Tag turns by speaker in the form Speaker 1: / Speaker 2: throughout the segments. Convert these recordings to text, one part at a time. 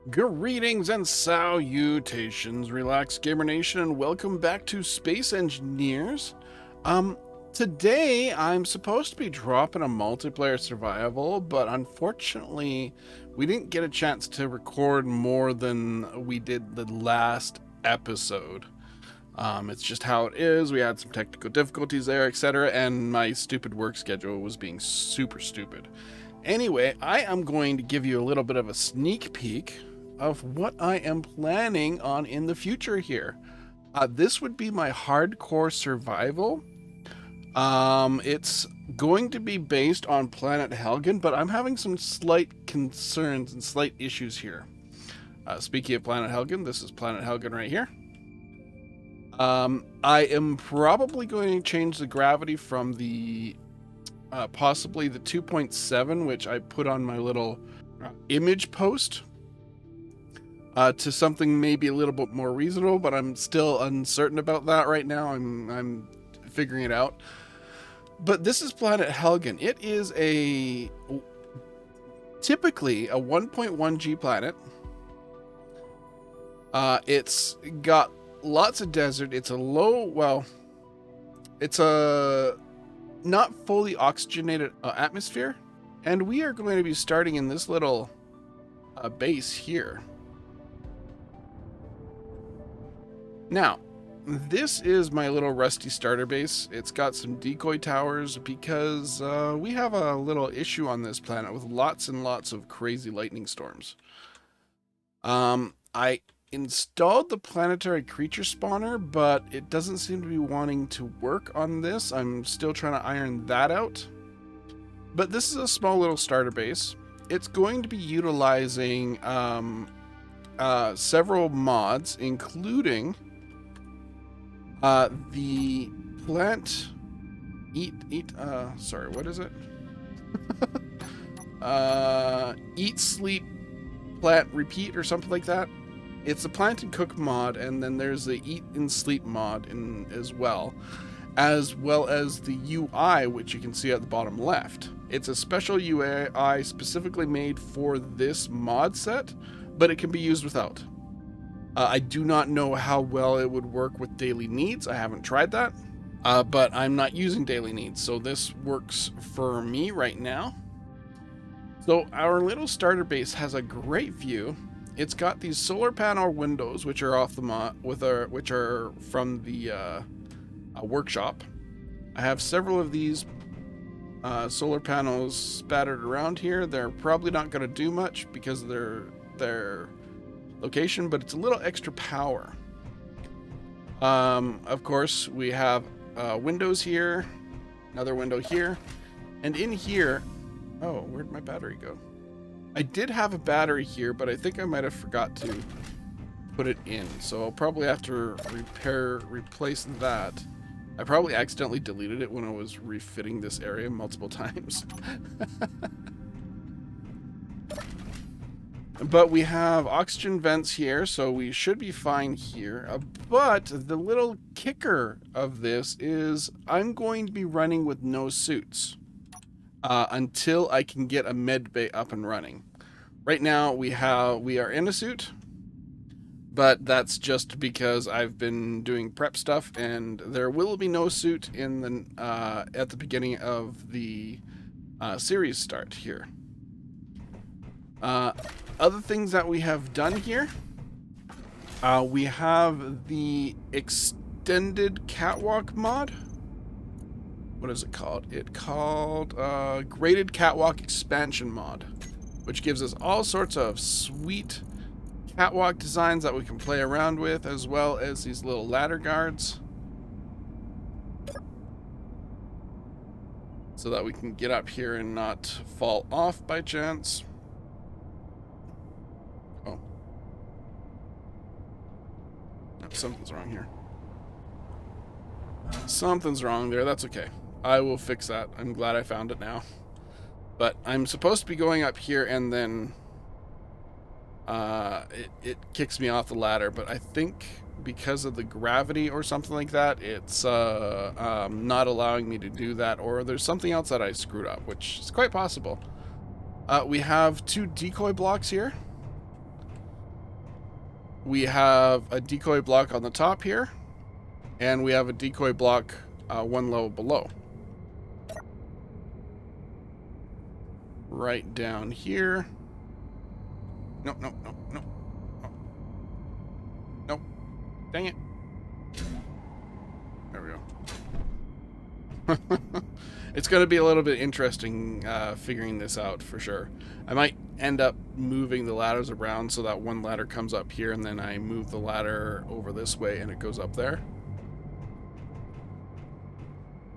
Speaker 1: Greetings and salutations, Relax Gamer Nation, and welcome back to Space Engineers. Today I'm supposed to be dropping a multiplayer survival, but unfortunately we didn't get a chance to record more than we did the last episode. It's just how it is. We had some technical difficulties there, etc., and my stupid work schedule was being super stupid. Anyway, I am going to give you a little bit of a sneak peek of what I am planning on in the future here. This would be my hardcore survival. It's going to be based on Planet Helgen, but I'm having some slight concerns and slight issues here. Speaking of Planet Helgen, this is Planet Helgen right here. I am probably going to change the gravity from the possibly the 2.7, which I put on my little image post, to something maybe a little bit more reasonable, but I'm still uncertain about that right now. I'm figuring it out. But this is Planet Helgen. It is typically a 1.1 G planet. It's got lots of desert. It's it's a not fully oxygenated atmosphere, and we are going to be starting in this little base here. Now, this is my little rusty starter base. It's got some decoy towers because we have a little issue on this planet with lots and lots of crazy lightning storms. I installed the planetary creature spawner, but it doesn't seem to be wanting to work on this. I'm still trying to iron that out. But this is a small little starter base. It's going to be utilizing several mods, including the plant sorry, what is it? Eat, sleep, plant, repeat, or something like that. It's the plant and cook mod, and then there's the eat and sleep mod as well as the UI, which you can see at the bottom left. It's a special UI specifically made for this mod set, but it can be used without. I do not know how well it would work with daily needs. I haven't tried that, but I'm not using daily needs, so this works for me right now. So our little starter base has a great view. It's got these solar panel windows, which are off the which are from the workshop. I have several of these solar panels spattered around here. They're probably not going to do much because of their location, but it's a little extra power. Of course, we have windows here, another window here, and in here. Oh, where'd my battery go? I did have a battery here, but I think I might have forgot to put it in, so I'll probably have to replace that. I probably accidentally deleted it when I was refitting this area multiple times. But we have oxygen vents here, so we should be fine here. But the little kicker of this is I'm going to be running with no suits until I can get a med bay up and running. Right now we are in a suit, but that's just because I've been doing prep stuff, and there will be no suit in the at the beginning of the series start here. Other things that we have done here, we have the extended Catwalk Mod. What is it called? It's called Graded Catwalk Expansion Mod, which gives us all sorts of sweet catwalk designs that we can play around with, as well as these little ladder guards, so that we can get up here and not fall off by chance. Oh. No, something's wrong here. Something's wrong there. That's okay. I will fix that. I'm glad I found it now. But I'm supposed to be going up here, and then it kicks me off the ladder. But I think because of the gravity or something like that, it's not allowing me to do that. Or there's something else that I screwed up, which is quite possible. We have 2 decoy blocks here. We have a decoy block on the top here, and we have a decoy block one level below. Right down here. No. Nope. Dang it. There we go. It's going to be a little bit interesting figuring this out for sure. I might end up moving the ladders around so that one ladder comes up here and then I move the ladder over this way and it goes up there.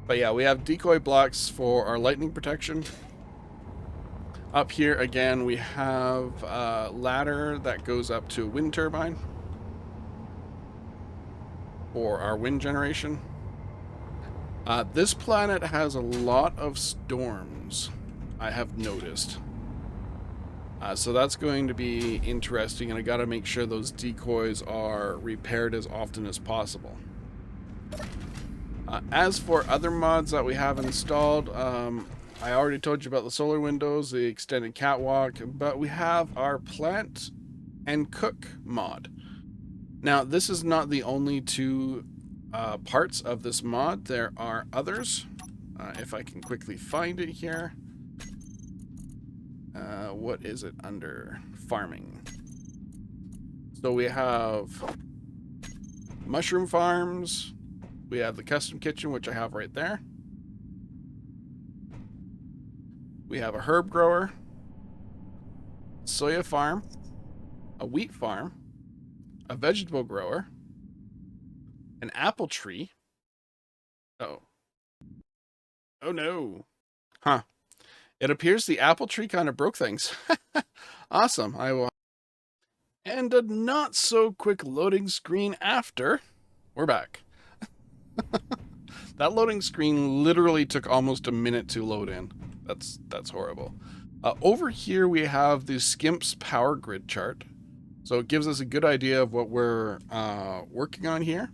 Speaker 1: But yeah, we have decoy blocks for our lightning protection. Up here again we have a ladder that goes up to a wind turbine for our wind generation. This planet has a lot of storms, I have noticed. So that's going to be interesting, and I gotta make sure those decoys are repaired as often as possible. As for other mods that we have installed, I already told you about the solar windows, the extended catwalk, but we have our plant and cook mod. Now, this is not the only two parts of this mod. There are others. If I can quickly find it here. What is it under? Farming. So we have mushroom farms. We have the custom kitchen, which I have right there. We have a herb grower, soya farm, a wheat farm, a vegetable grower, an apple tree. Oh. Oh no. Huh. It appears the apple tree kind of broke things. Awesome. I will. And a not so quick loading screen after. We're back. That loading screen literally took almost a minute to load in. That's horrible. Over here we have the Skimp's power grid chart. So it gives us a good idea of what we're working on here.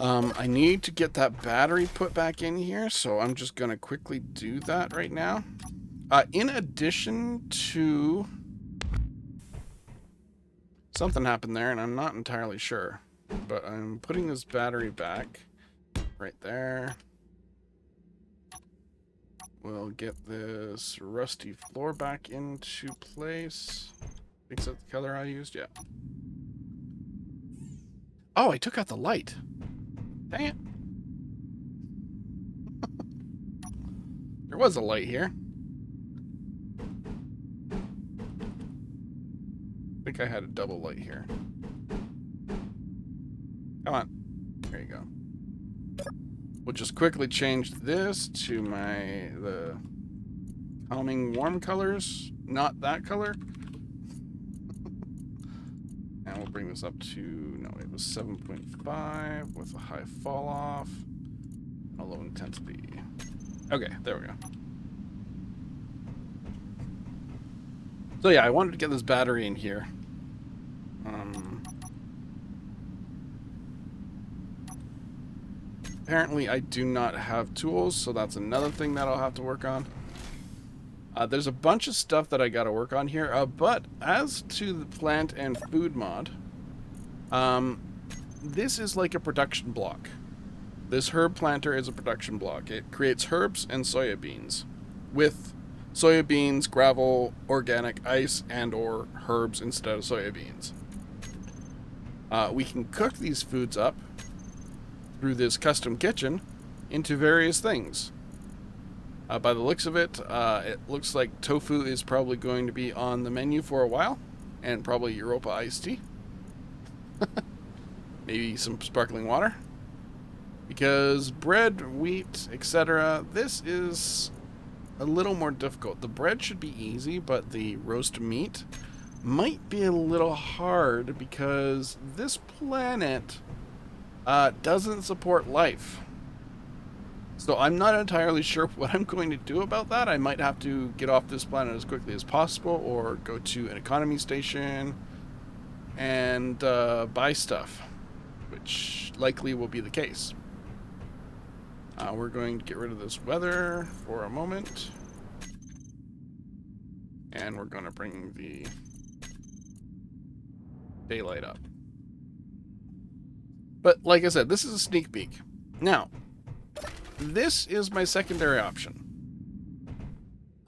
Speaker 1: I need to get that battery put back in here, so I'm just going to quickly do that right now. In addition to... Something happened there, and I'm not entirely sure. But I'm putting this battery back right there. We'll get this rusty floor back into place. I think that's the color I used, yeah. Oh, I took out the light. Dang it. There was a light here. I think I had a double light here. Come on. There you go. We'll just quickly change this to the calming warm colors, not that color. And we'll bring this up to, no, it was 7.5 with a high fall off, a low intensity. Okay, there we go. So yeah, I wanted to get this battery in here. Apparently I do not have tools, so that's another thing that I'll have to work on. There's a bunch of stuff that I gotta work on here, but as to the plant and food mod, this is like a production block. This herb planter is a production block. It creates herbs and soya beans, with soya beans, gravel, organic ice, and or herbs instead of soya beans. We can cook these foods up through this custom kitchen into various things. By the looks of it, it looks like tofu is probably going to be on the menu for a while, and probably Europa iced tea. Maybe some sparkling water. Because bread, wheat, etc., this is a little more difficult. The bread should be easy, but the roast meat might be a little hard because this planet doesn't support life. So I'm not entirely sure what I'm going to do about that. I might have to get off this planet as quickly as possible or go to an economy station and buy stuff, which likely will be the case. We're going to get rid of this weather for a moment. And we're going to bring the daylight up. But like I said, this is a sneak peek. Now, this is my secondary option.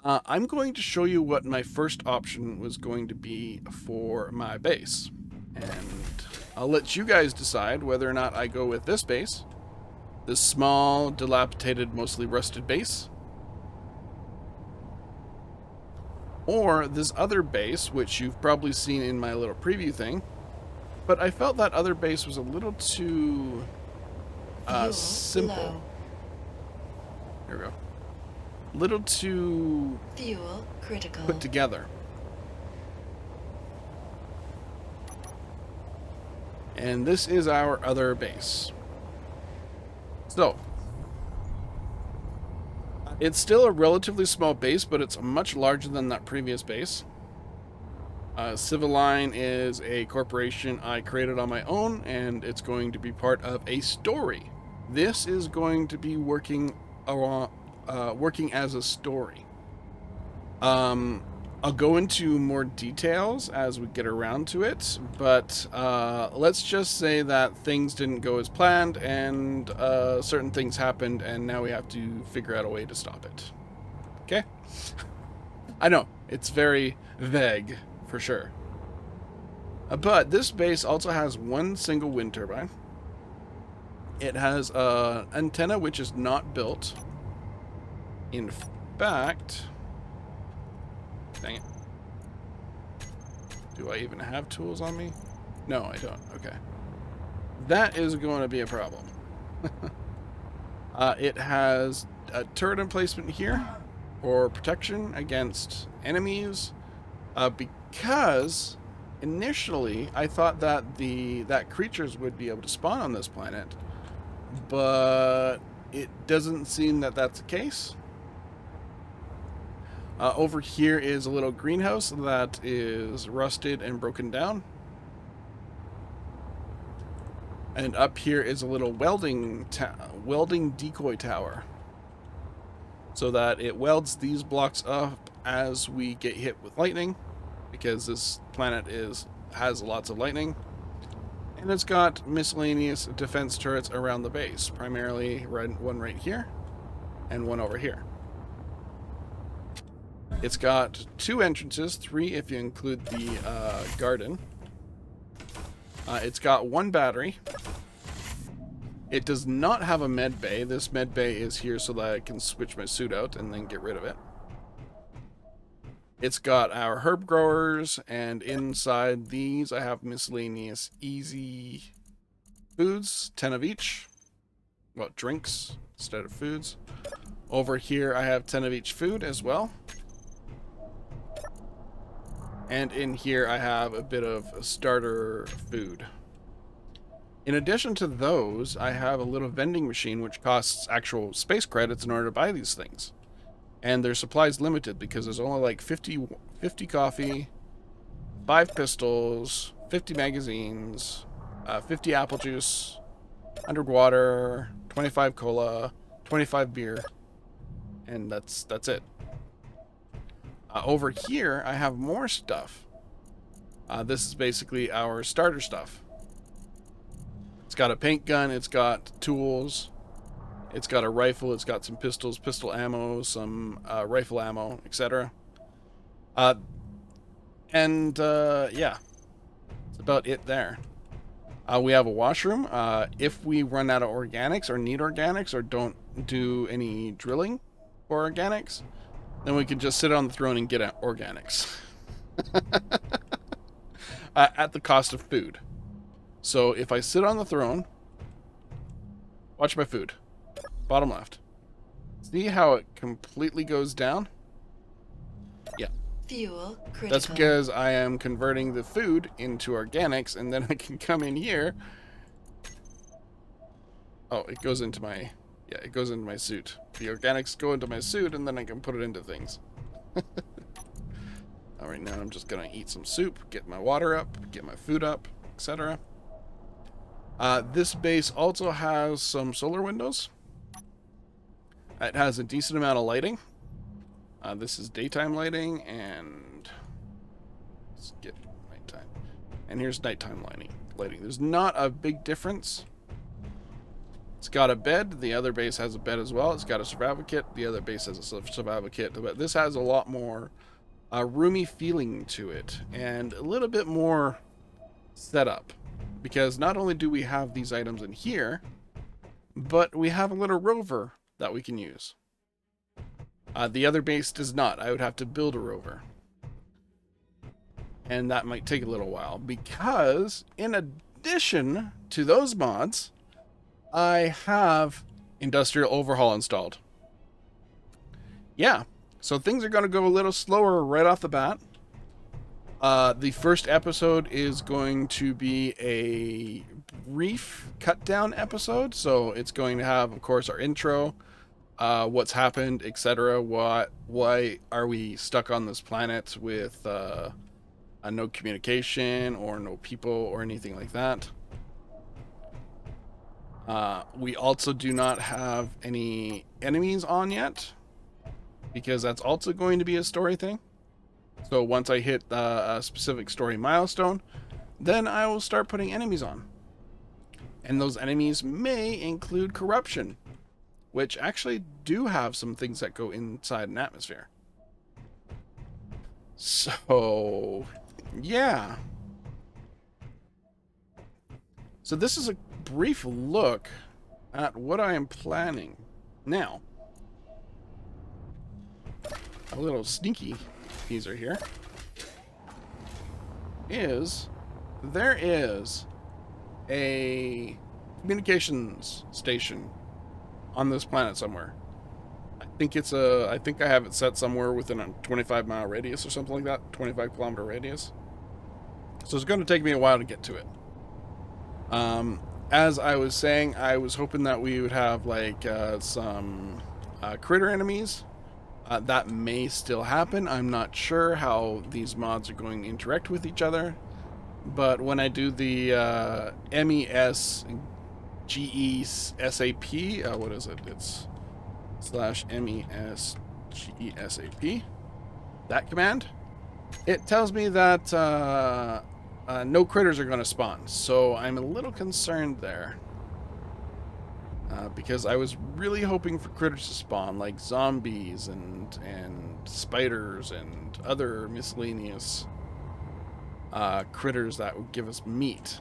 Speaker 1: I'm going to show you what my first option was going to be for my base. And I'll let you guys decide whether or not I go with this base, this small, dilapidated, mostly rusted base, or this other base, which you've probably seen in my little preview thing. But I felt that other base was a little too simple.
Speaker 2: Low.
Speaker 1: Here we go. Little too
Speaker 2: Fuel critical.
Speaker 1: put together. And this is our other base. So, it's still a relatively small base, but it's much larger than that previous base. Civiline is a corporation I created on my own, and it's going to be part of a story. This is going to be working as a story. I'll go into more details as we get around to it, but let's just say that things didn't go as planned, and certain things happened, and now we have to figure out a way to stop it. Okay? I know, it's very vague, for sure. But this base also has one single wind turbine. It has an antenna which is not built. In fact... Dang it. Do I even have tools on me? No, I don't. Okay. That is going to be a problem. It has a turret emplacement here for protection against enemies. Because initially I thought that that creatures would be able to spawn on this planet, but it doesn't seem that that's the case. Over here is a little greenhouse that is rusted and broken down. And up here is a little welding decoy tower, so that it welds these blocks up as we get hit with lightning, because this planet has lots of lightning. And it's got miscellaneous defense turrets around the base, primarily one right here and one over here. It's got 2 entrances, 3 if you include the garden. It's got 1 battery. It does not have a med bay. This med bay is here so that I can switch my suit out and then get rid of it. It's got our herb growers, and inside these I have miscellaneous easy foods, 10 of each. Well, drinks instead of foods. Over here I have 10 of each food as well. And in here I have a bit of starter food. In addition to those, I have a little vending machine which costs actual space credits in order to buy these things. And their supply's limited because there's only like 50 coffee, 5 pistols, 50 magazines, 50 apple juice, 100 water, 25 cola, 25 beer, and that's it. Over here, I have more stuff. This is basically our starter stuff. It's got a paint gun, it's got tools, it's got a rifle, it's got some pistols, pistol ammo, some rifle ammo, etc. Yeah, that's about it there. We have a washroom. If we run out of organics or need organics or don't do any drilling for organics, then we can just sit on the throne and get organics. At the cost of food. So if I sit on the throne, watch my food. Bottom left. See how it completely goes down? Yeah.
Speaker 2: Fuel critical.
Speaker 1: That's because I am converting the food into organics, and then I can come in here. Oh, it goes into my... Yeah, it goes into my suit. The organics go into my suit, and then I can put it into things. Alright, now I'm just gonna eat some soup, get my water up, get my food up, etc. This base also has some solar windows. It has a decent amount of lighting. This is daytime lighting, and let's get nighttime. and here's nighttime lighting. There's not a big difference. It's got a bed. The other base has a bed as well. It's got a survival kit. The other base has a survival kit. But this has a lot more roomy feeling to it and a little bit more setup. Because not only do we have these items in here, but we have a little rover that we can use. The other base does not. I would have to build a rover. And that might take a little while because in addition to those mods, I have Industrial Overhaul installed. Yeah, so things are going to go a little slower right off the bat. The first episode is going to be a brief cut down episode. So it's going to have, of course, our intro, what's happened, etc. Why are we stuck on this planet with no communication or no people or anything like that. We also do not have any enemies on yet, because that's also going to be a story thing. So once I hit a specific story milestone, then I will start putting enemies on. And those enemies may include corruption, which actually do have some things that go inside an atmosphere. So, yeah. So this is a brief look at what I am planning. Now, a little sneaky teaser here is there is a communications station on this planet somewhere. I think I have it set somewhere within a 25-mile radius or something like that, 25-kilometer radius. So it's going to take me a while to get to it. As I was saying, I was hoping that we would have like some critter enemies. That may still happen. I'm not sure how these mods are going to interact with each other. But when I do the MESGESAP, what is it? It's /MESGESAP. That command. It tells me that no critters are going to spawn. So I'm a little concerned there. Because I was really hoping for critters to spawn, like zombies and spiders and other miscellaneous critters that would give us meat.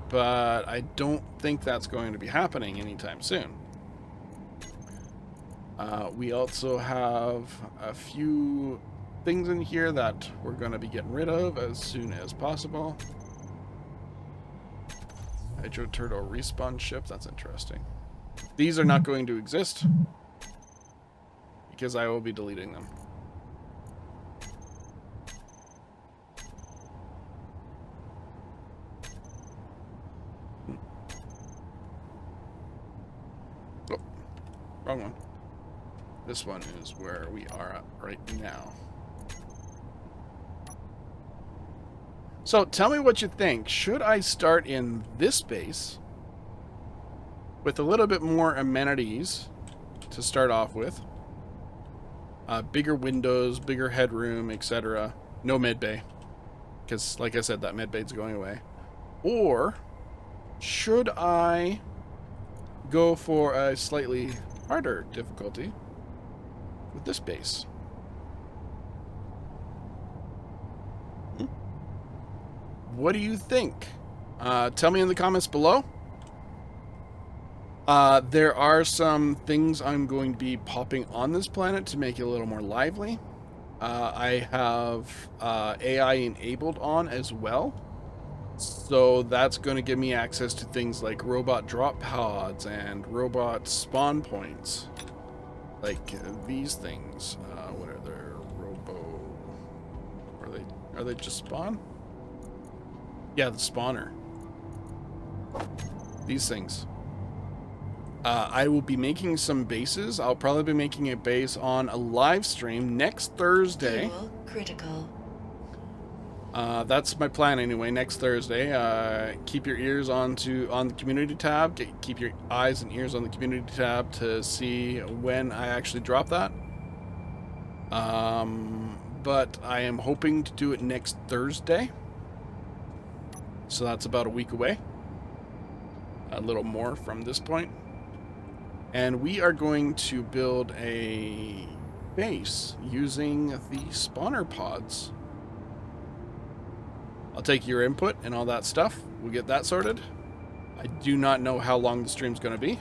Speaker 1: But I don't think that's going to be happening anytime soon. We also have a few things in here that we're going to be getting rid of as soon as possible. Hydro Turtle respawn ship, that's interesting. These are not going to exist because I will be deleting them. Oh, wrong one. This one is where we are at right now. So tell me what you think. Should I start in this base with a little bit more amenities to start off with? Bigger windows, bigger headroom, etc. No medbay, because like I said, that medbay's going away. Or should I go for a slightly harder difficulty with this base? What do you think? Tell me in the comments below. There are some things I'm going to be popping on this planet to make it a little more lively. I have AI enabled on as well. So that's going to give me access to things like robot drop pods and robot spawn points. Like these things. What are their Are they just spawn? Yeah, the spawner. These things. I will be making some bases. I'll probably be making a base on a live stream next Thursday.
Speaker 2: Fuel critical.
Speaker 1: That's my plan anyway. Next Thursday. Keep your ears on the community tab. Keep your eyes and ears on the community tab to see when I actually drop that. But I am hoping to do it next Thursday. So that's about a week away. A little more from this point. And we are going to build a base using the spawner pods. I'll take your input and all that stuff. We'll get that sorted. I do not know how long the stream's going to be.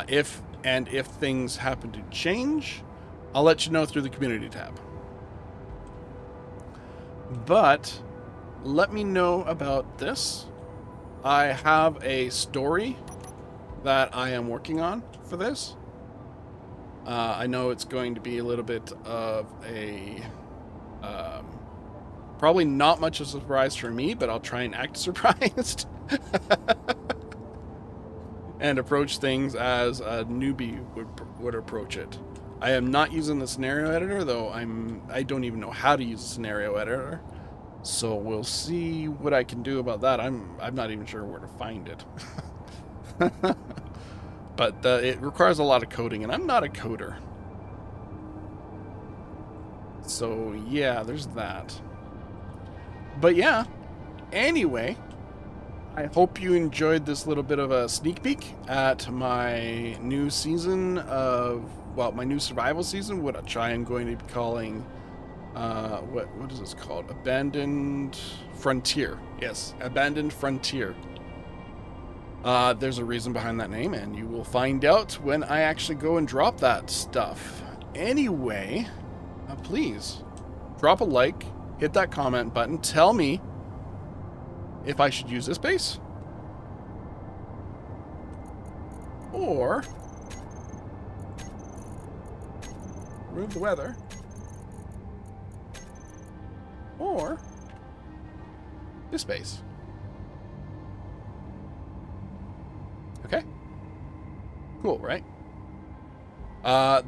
Speaker 1: If things happen to change, I'll let you know through the community tab. But let me know about this. I have a story that I am working on for this. I know it's going to be a little bit of a... probably not much of a surprise for me, but I'll try and act surprised. And approach things as a newbie would approach it. I am not using the scenario editor, though I don't even know how to use the scenario editor. So we'll see what I can do about that. I'm not even sure where to find it. But it requires a lot of coding, and I'm not a coder. So yeah, there's that. But yeah, anyway, I hope you enjoyed this little bit of a sneak peek at my new season of, well, my new survival season, which I am going to be calling, what is this called? Abandoned Frontier. Yes, Abandoned Frontier. There's a reason behind that name, and you will find out when I actually go and drop that stuff. Anyway, please drop a like, hit that comment button, tell me if I should use this base, or remove the weather, or this base. Okay. Cool, right?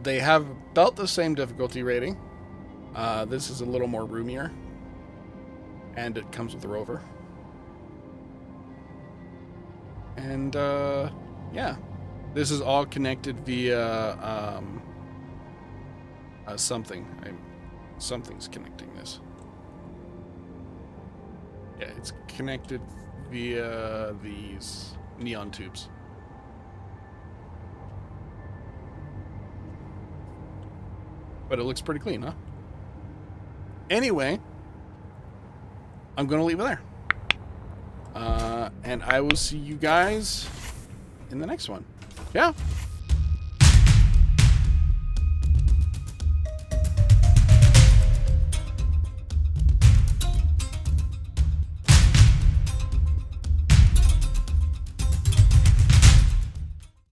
Speaker 1: They have about the same difficulty rating. This is a little more roomier, and it comes with a rover. And yeah, this is all connected via something. Something's connecting this. Yeah, it's connected via these neon tubes. But it looks pretty clean, huh? Anyway, I'm going to leave it there. And I will see you guys in the next one. Yeah.